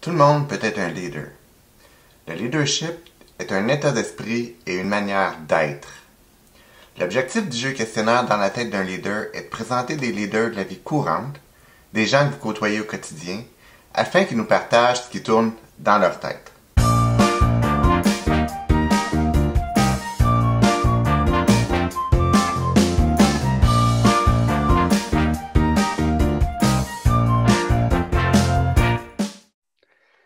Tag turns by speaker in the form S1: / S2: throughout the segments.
S1: Tout le monde peut être un leader. Le leadership est un état d'esprit et une manière d'être. L'objectif du jeu questionnaire dans la tête d'un leader est de présenter des leaders de la vie courante, des gens que vous côtoyez au quotidien, afin qu'ils nous partagent ce qui tourne dans leur tête.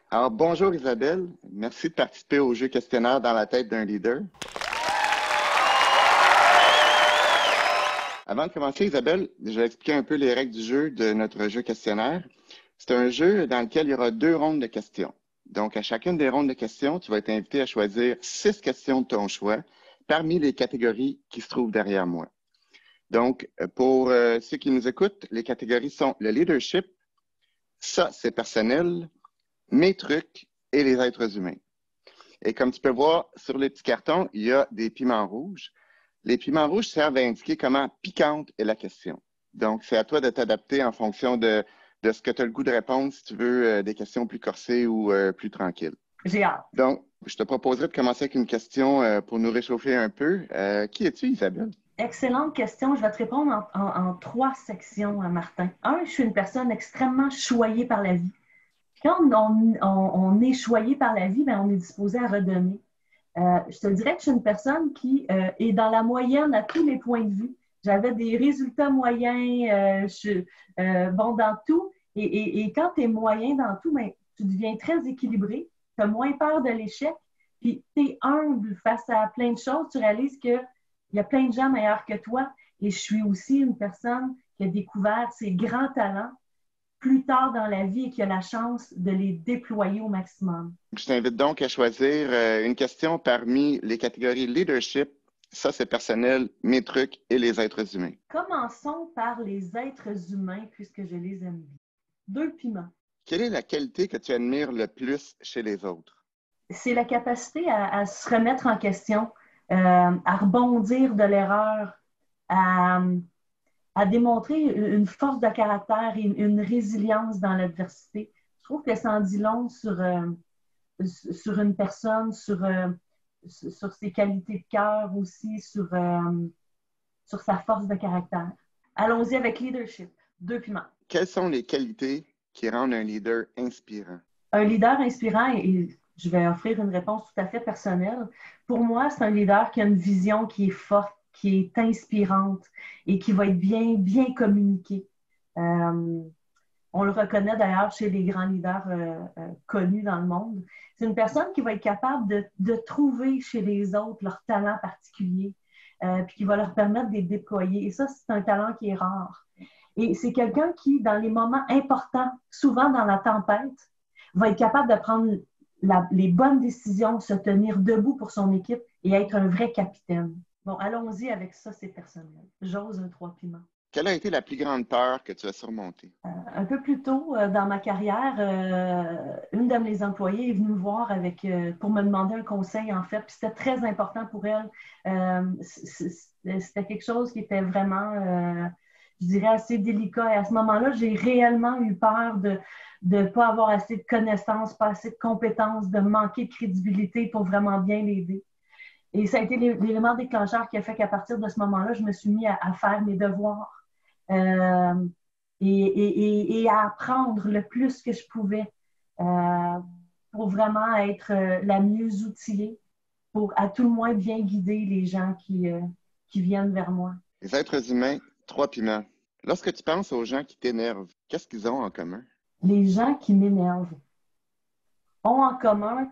S1: Alors, bonjour Isabelle, merci de participer au jeu questionnaire dans la tête d'un leader. Avant de commencer, Isabelle, je vais expliquer un peu les règles du jeu de notre jeu questionnaire. C'est un jeu dans lequel il y aura 2 rondes de questions. Donc, à chacune des rondes de questions, tu vas être invité à choisir 6 questions de ton choix parmi les catégories qui se trouvent derrière moi. Donc, pour ceux qui nous écoutent, les catégories sont le leadership, ça c'est personnel, mes trucs et les êtres humains. Et comme tu peux voir sur les petits cartons, il y a des piments rouges. Les piments rouges servent à indiquer comment piquante est la question. Donc, c'est à toi de t'adapter en fonction de ce que tu as le goût de répondre, si tu veux des questions plus corsées ou plus tranquilles.
S2: J'ai hâte.
S1: Donc, je te proposerais de commencer avec une question pour nous réchauffer un peu. Qui es-tu, Isabelle?
S2: Excellente question. Je vais te répondre en 3 sections, Martin. Je suis une personne extrêmement choyée par la vie. Quand on est choyé par la vie, ben, on est disposé à redonner. Je te dirais que je suis une personne qui est dans la moyenne à tous les points de vue. J'avais des résultats moyens, bon dans tout. Et quand tu es moyen dans tout, ben, tu deviens très équilibré. Tu as moins peur de l'échec. Puis tu es humble face à plein de choses. Tu réalises qu'il y a plein de gens meilleurs que toi. Et je suis aussi une personne qui a découvert ses grands talents plus tard dans la vie et qui a la chance de les déployer au maximum.
S1: Je t'invite donc à choisir une question parmi les catégories leadership, ça c'est personnel, mes trucs et les êtres humains.
S2: Commençons par les êtres humains puisque je les aime bien. 2 piments.
S1: Quelle est la qualité que tu admires le plus chez les autres?
S2: C'est la capacité à se remettre en question, à rebondir de l'erreur, à démontrer une force de caractère et une résilience dans l'adversité. Je trouve que ça en dit long sur une personne, sur ses qualités de cœur aussi, sur sa force de caractère. Allons-y avec leadership. 2 piments.
S1: Quelles sont les qualités qui rendent un leader inspirant?
S2: Un leader inspirant, et je vais offrir une réponse tout à fait personnelle, pour moi, c'est un leader qui a une vision qui est forte, qui est inspirante et qui va être bien communiquée. On le reconnaît d'ailleurs chez les grands leaders connus dans le monde. C'est une personne qui va être capable de trouver chez les autres leur talent particulier, puis qui va leur permettre de les déployer. Et ça, c'est un talent qui est rare. Et c'est quelqu'un qui, dans les moments importants, souvent dans la tempête, va être capable de prendre les bonnes décisions, se tenir debout pour son équipe et être un vrai capitaine. Bon, allons-y avec ça, c'est personnel. J'ose un 3 piments.
S1: Quelle a été la plus grande peur que tu as surmontée?
S2: Un peu plus tôt dans ma carrière, une de mes employées est venue me voir pour me demander un conseil, en fait, puis c'était très important pour elle. C'était quelque chose qui était vraiment, je dirais, assez délicat. Et à ce moment-là, j'ai réellement eu peur de ne pas avoir assez de connaissances, pas assez de compétences, de manquer de crédibilité pour vraiment bien l'aider. Et ça a été l'élément déclencheur qui a fait qu'à partir de ce moment-là, je me suis mis à faire mes devoirs. Et à apprendre le plus que je pouvais pour vraiment être la mieux outillée pour à tout le moins bien guider les gens qui viennent vers moi.
S1: Les êtres humains, 3 piments. Lorsque tu penses aux gens qui t'énervent, qu'est-ce qu'ils ont en commun?
S2: Les gens qui m'énervent ont en commun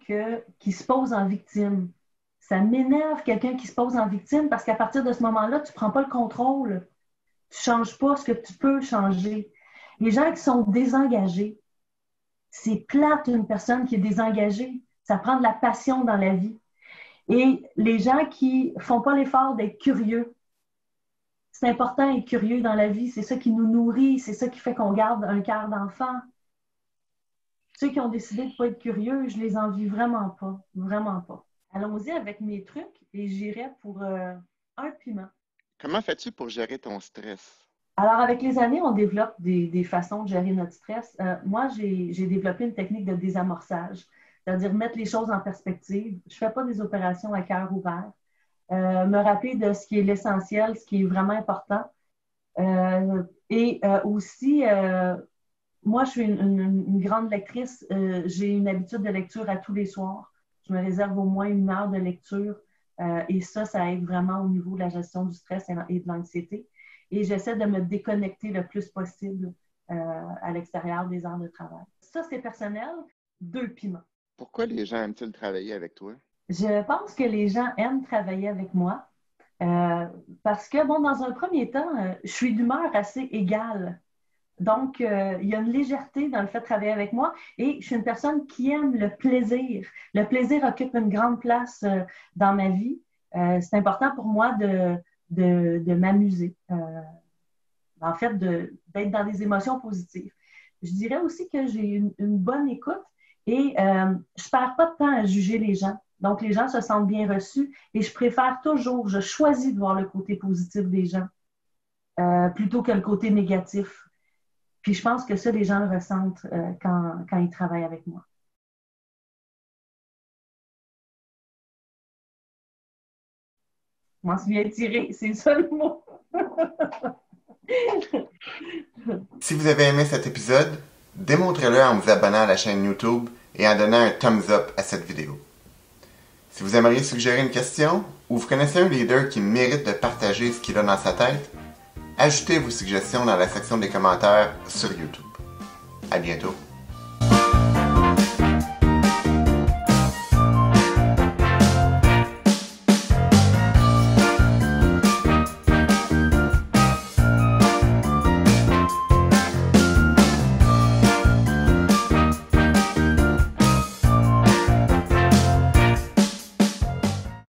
S2: qu'ils se posent en victime. Ça m'énerve quelqu'un qui se pose en victime parce qu'à partir de ce moment-là, tu ne prends pas le contrôle. Tu ne changes pas ce que tu peux changer. Les gens qui sont désengagés, c'est plate une personne qui est désengagée. Ça prend de la passion dans la vie. Et les gens qui ne font pas l'effort d'être curieux, c'est important d'être curieux dans la vie. C'est ça qui nous nourrit, c'est ça qui fait qu'on garde un cœur d'enfant. Ceux qui ont décidé de ne pas être curieux, je les envie vraiment pas. Vraiment pas. Allons-y avec mes trucs et j'irai pour un piment.
S1: Comment fais-tu pour gérer ton stress?
S2: Alors, avec les années, on développe des façons de gérer notre stress. Moi, j'ai développé une technique de désamorçage, c'est-à-dire mettre les choses en perspective. Je ne fais pas des opérations à cœur ouvert. Me rappeler de ce qui est l'essentiel, ce qui est vraiment important. Et aussi, moi, je suis une grande lectrice. J'ai une habitude de lecture à tous les soirs. Je me réserve au moins 1 heure de lecture. Et ça aide vraiment au niveau de la gestion du stress et de l'anxiété. Et j'essaie de me déconnecter le plus possible à l'extérieur des heures de travail. Ça, c'est personnel. 2 piments.
S1: Pourquoi les gens aiment-ils travailler avec toi?
S2: Je pense que les gens aiment travailler avec moi parce que, bon, dans un premier temps, je suis d'humeur assez égale. Donc, il y a une légèreté dans le fait de travailler avec moi et je suis une personne qui aime le plaisir. Le plaisir occupe une grande place dans ma vie. C'est important pour moi de m'amuser. En fait, d'être dans des émotions positives. Je dirais aussi que j'ai une bonne écoute et je ne perds pas de temps à juger les gens. Donc, les gens se sentent bien reçus et je préfère toujours, je choisis de voir le côté positif des gens plutôt que le côté négatif. Puis je pense que ça, les gens le ressentent quand ils travaillent avec moi. Je m'en suis bien tirée, c'est ça le mot.
S3: Si vous avez aimé cet épisode, démontrez-le en vous abonnant à la chaîne YouTube et en donnant un thumbs up à cette vidéo. Si vous aimeriez suggérer une question ou vous connaissez un leader qui mérite de partager ce qu'il a dans sa tête, ajoutez vos suggestions dans la section des commentaires sur YouTube. À bientôt.